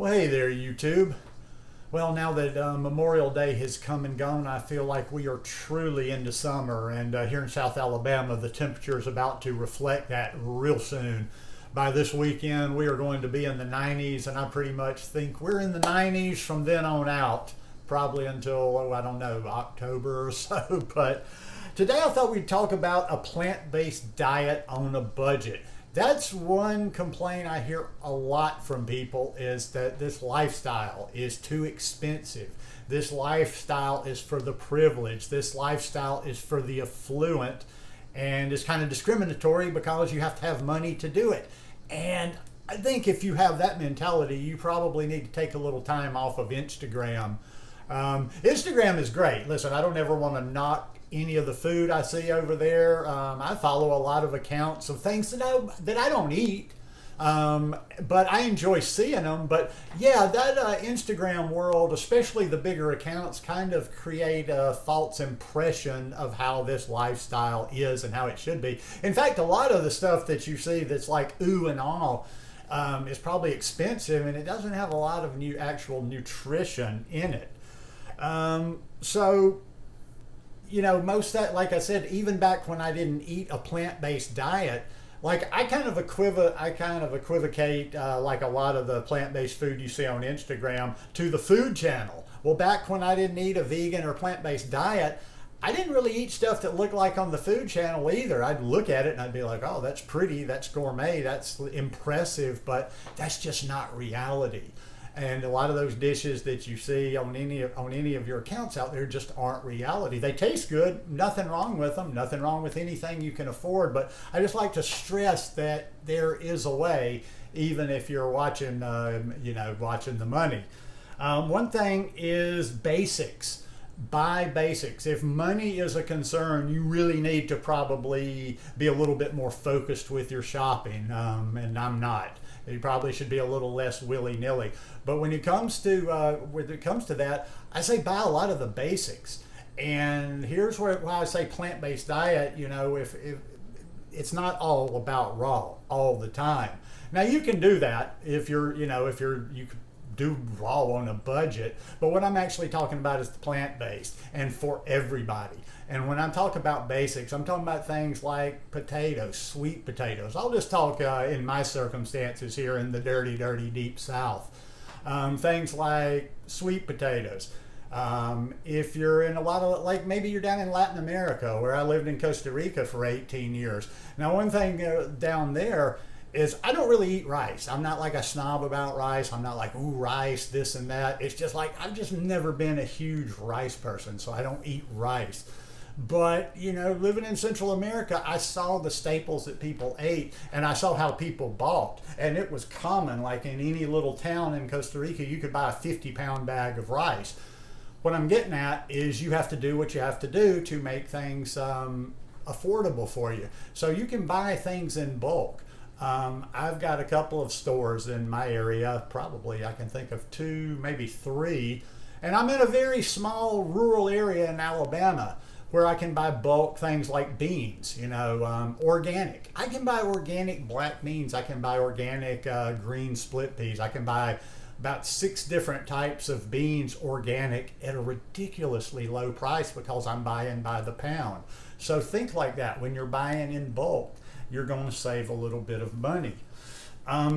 Well, hey there, YouTube. Well, now that Memorial Day has come and gone, I feel like we are truly into summer. And here in South Alabama, the temperature is about to reflect that real soon. By this weekend, we are going to be in the 90s, and I pretty much think we're in the 90s from then on out, probably until, I don't know, October or so. But today I thought we'd talk about a plant-based diet on a budget. That's one complaint I hear a lot from people, is that this lifestyle is too expensive. This lifestyle is for the privileged. This lifestyle is for the affluent, and is kind of discriminatory because you have to have money to do it. And I think if you have that mentality, you probably need to take a little time off of Instagram. Instagram is great. Listen, I don't ever want to knock any of the food I see over there. I follow a lot of accounts of things that I don't eat, but I enjoy seeing them. But yeah, that Instagram world, especially the bigger accounts, kind of create a false impression of how this lifestyle is and how it should be. In fact, a lot of the stuff that you see that's like ooh and all is probably expensive, and it doesn't have a lot of actual nutrition in it. So, you know, most that, like I said, even back when I didn't eat a plant-based diet, like I kind of equivocate like a lot of the plant-based food you see on Instagram to the food channel. Well, back when I didn't eat a vegan or plant-based diet, I didn't really eat stuff that looked like on the food channel either. I'd look at it and I'd be like, oh, that's pretty, that's gourmet, that's impressive, but that's just not reality. And a lot of those dishes that you see on any of your accounts out there just aren't reality. They taste good, nothing wrong with them, nothing wrong with anything you can afford. But I just like to stress that there is a way, even if you're watching, watching the money. One thing is basics. Buy basics. If money is a concern, you really need to probably be a little bit more focused with your shopping, and I'm not. You probably should be a little less willy-nilly. But when it comes to that, I say buy a lot of the basics. And here's why I say plant-based diet. You know, if it's not all about raw all the time. Now you can do that if you can do raw on a budget. But what I'm actually talking about is the plant-based and for everybody. And when I'm talking about basics, I'm talking about things like potatoes, sweet potatoes. I'll just talk in my circumstances here in the dirty, dirty, deep South. Things like sweet potatoes. If you're in a lot of, like maybe you're down in Latin America, where I lived in Costa Rica for 18 years. Now, one thing down there is I don't really eat rice. I'm not like a snob about rice. I'm not like, ooh, rice, this and that. It's just like, I've just never been a huge rice person, so I don't eat rice. But, you know, living in Central America, I saw the staples that people ate, and I saw how people bought. And it was common, like in any little town in Costa Rica, you could buy a 50-pound bag of rice. What I'm getting at is you have to do what you have to do to make things affordable for you. So you can buy things in bulk. I've got a couple of stores in my area, probably I can think of 2, maybe 3, and I'm in a very small rural area in Alabama where I can buy bulk things like beans, organic. I can buy organic black beans. I can buy organic green split peas. I can buy about 6 different types of beans organic at a ridiculously low price because I'm buying by the pound. So think like that. When you're buying in bulk, you're going to save a little bit of money.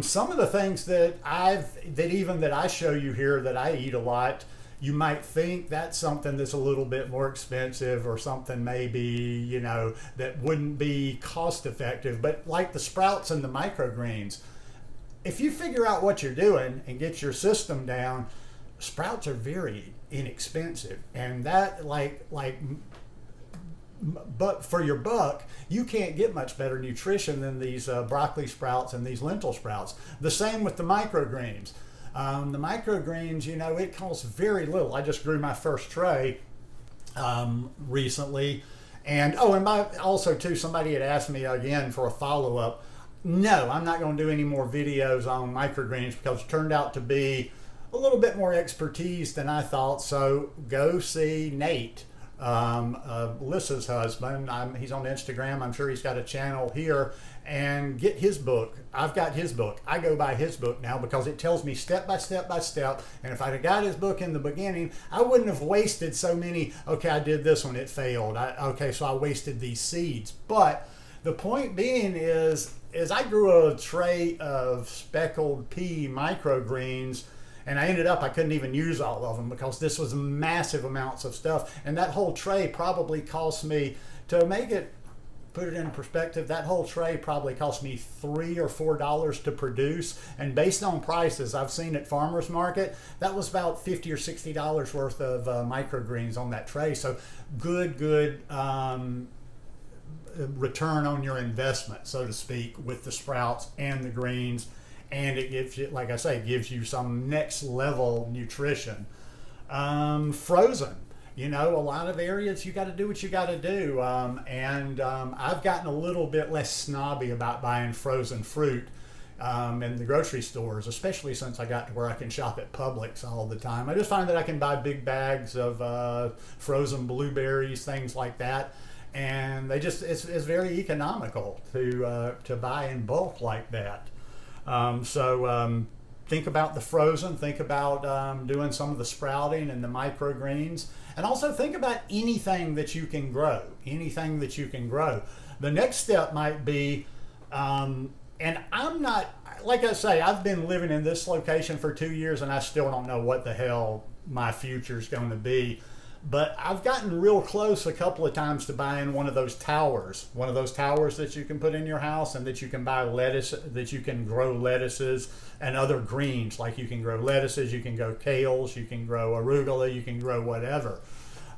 Some of the things that I show you here that I eat a lot, you might think that's something that's a little bit more expensive or something maybe, that wouldn't be cost effective. But like the sprouts and the microgreens, if you figure out what you're doing and get your system down, sprouts are very inexpensive. And that but for your buck, you can't get much better nutrition than these broccoli sprouts and these lentil sprouts. The same with the microgreens. The microgreens, it costs very little. I just grew my first tray recently. And also too, somebody had asked me again for a follow-up. No, I'm not going to do any more videos on microgreens because it turned out to be a little bit more expertise than I thought. So go see Nate Lissa's husband. He's on Instagram. I'm sure he's got a channel here, and get his book. I've got his book. I go by his book now because it tells me step by step by step. And if I'd have got his book in the beginning, I wouldn't have wasted so many, okay, I did this one, it failed. Okay, so I wasted these seeds. But the point being is I grew a tray of speckled pea microgreens, and I couldn't even use all of them because this was massive amounts of stuff. And that whole tray probably cost me, to make it, put it in perspective, that whole tray probably cost me $3 or $4 to produce. And based on prices I've seen at farmers market, that was about $50 or $60 worth of microgreens on that tray. So good return on your investment, so to speak, with the sprouts and the greens. And it gives you, like I say, gives you some next level nutrition. Frozen. A lot of areas you got to do what you got to do. I've gotten a little bit less snobby about buying frozen fruit in the grocery stores, especially since I got to where I can shop at Publix all the time. I just find that I can buy big bags of frozen blueberries, things like that. And it's very economical to buy in bulk like that. Think about the frozen, think about doing some of the sprouting and the microgreens, and also think about anything that you can grow, The next step might be, and I'm not, like I say, I've been living in this location for 2 years and I still don't know what the hell my future's going to be. But I've gotten real close a couple of times to buying one of those towers that you can put in your house, and that you can buy lettuce, that you can grow lettuces and other greens. Like you can grow lettuces, you can grow kales, you can grow arugula, you can grow whatever.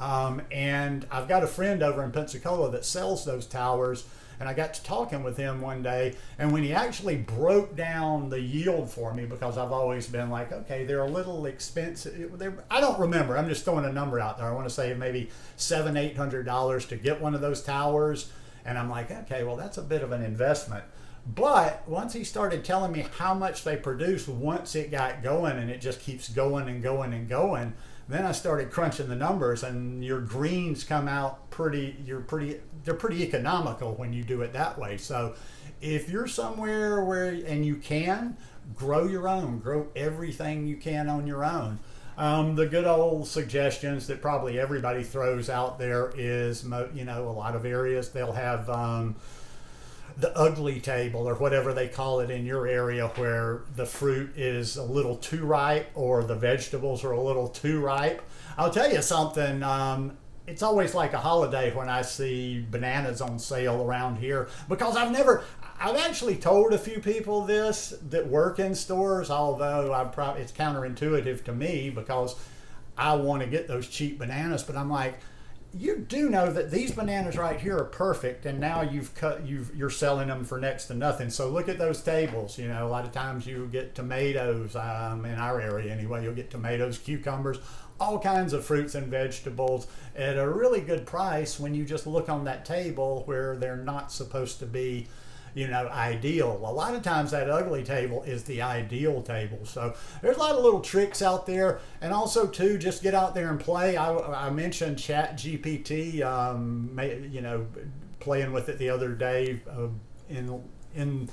And I've got a friend over in Pensacola that sells those towers, and I got to talking with him one day, and when he actually broke down the yield for me, because I've always been like, okay, they're a little expensive. I don't remember. I'm just throwing a number out there. I want to say maybe $700-800 to get one of those towers. And I'm like, okay, well, that's a bit of an investment. But once he started telling me how much they produce once it got going, and it just keeps going and going and going, then I started crunching the numbers, and your greens come out they're pretty economical when you do it that way. So if you're somewhere and you can grow your own, grow everything you can on your own. The good old suggestions that probably everybody throws out there is, a lot of areas they'll have the ugly table, or whatever they call it in your area, where the fruit is a little too ripe or the vegetables are a little too ripe. I'll tell you something, it's always like a holiday when I see bananas on sale around here, because I've actually told a few people this that work in stores, although it's counterintuitive to me because I want to get those cheap bananas, but I'm like, you do know that these bananas right here are perfect, and now you're selling them for next to nothing. So look at those tables. A lot of times you get tomatoes, in our area anyway, you'll get tomatoes, cucumbers, all kinds of fruits and vegetables at a really good price when you just look on that table where they're not supposed to be ideal. A lot of times that ugly table is the ideal table. So there's a lot of little tricks out there, and also too, just get out there and play. I mentioned Chat GPT, playing with it the other day in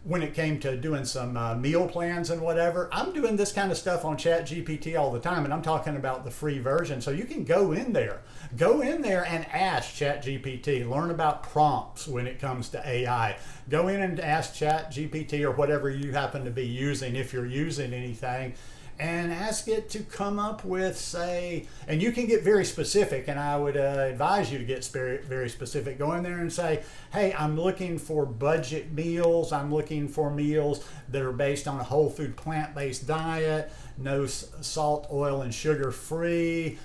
when it came to doing some meal plans and whatever. I'm doing this kind of stuff on Chat GPT all the time, and I'm talking about the free version. So you can go in there and ask Chat GPT, learn about prompts when it comes to AI. Go in and ask Chat GPT or whatever you happen to be using, if you're using anything, and ask it to come up with, say, and you can get very specific, and I would advise you to get very specific. Go in there and say, hey, I'm looking for budget meals. I'm looking for meals that are based on a whole food plant-based diet, no salt, oil, and sugar free.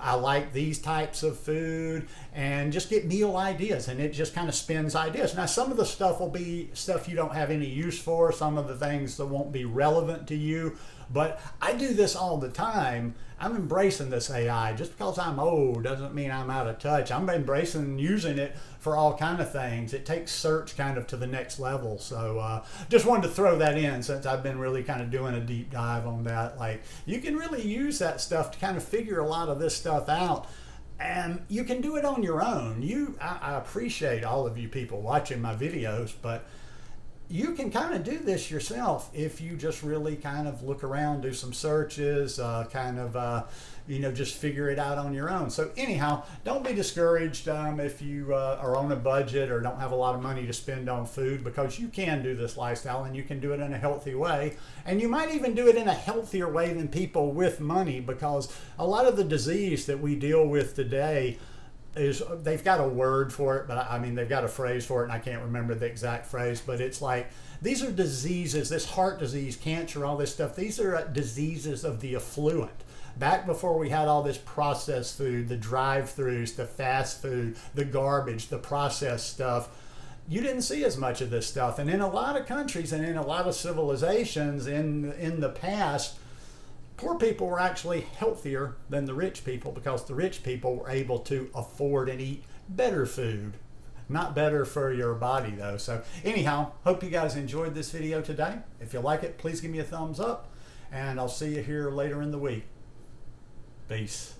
I like these types of food, and just get meal ideas, and it just kind of spins ideas. Now, some of the stuff will be stuff you don't have any use for, some of the things that won't be relevant to you, but I do this all the time. I'm embracing this AI. Just because I'm old doesn't mean I'm out of touch. I'm embracing using it for all kind of things. It takes search kind of to the next level. So just wanted to throw that in, since I've been really kind of doing a deep dive on that. Like, you can really use that stuff to kind of figure a lot of this stuff out. And you can do it on your own. I appreciate all of you people watching my videos, but you can kind of do this yourself if you just really kind of look around, do some searches, just figure it out on your own. So anyhow, don't be discouraged if you are on a budget or don't have a lot of money to spend on food, because you can do this lifestyle and you can do it in a healthy way. And you might even do it in a healthier way than people with money, because a lot of the disease that we deal with today is, they've got a word for it, but I mean, they've got a phrase for it, and I can't remember the exact phrase, but it's like, these are diseases, this heart disease, cancer, all this stuff, these are diseases of the affluent. Back before we had all this processed food, the drive-thrus, the fast food, the garbage, the processed stuff, you didn't see as much of this stuff. And in a lot of countries and in a lot of civilizations in the past, poor people were actually healthier than the rich people, because the rich people were able to afford and eat better food. Not better for your body though. So anyhow, hope you guys enjoyed this video today. If you like it, please give me a thumbs up, and I'll see you here later in the week. Peace.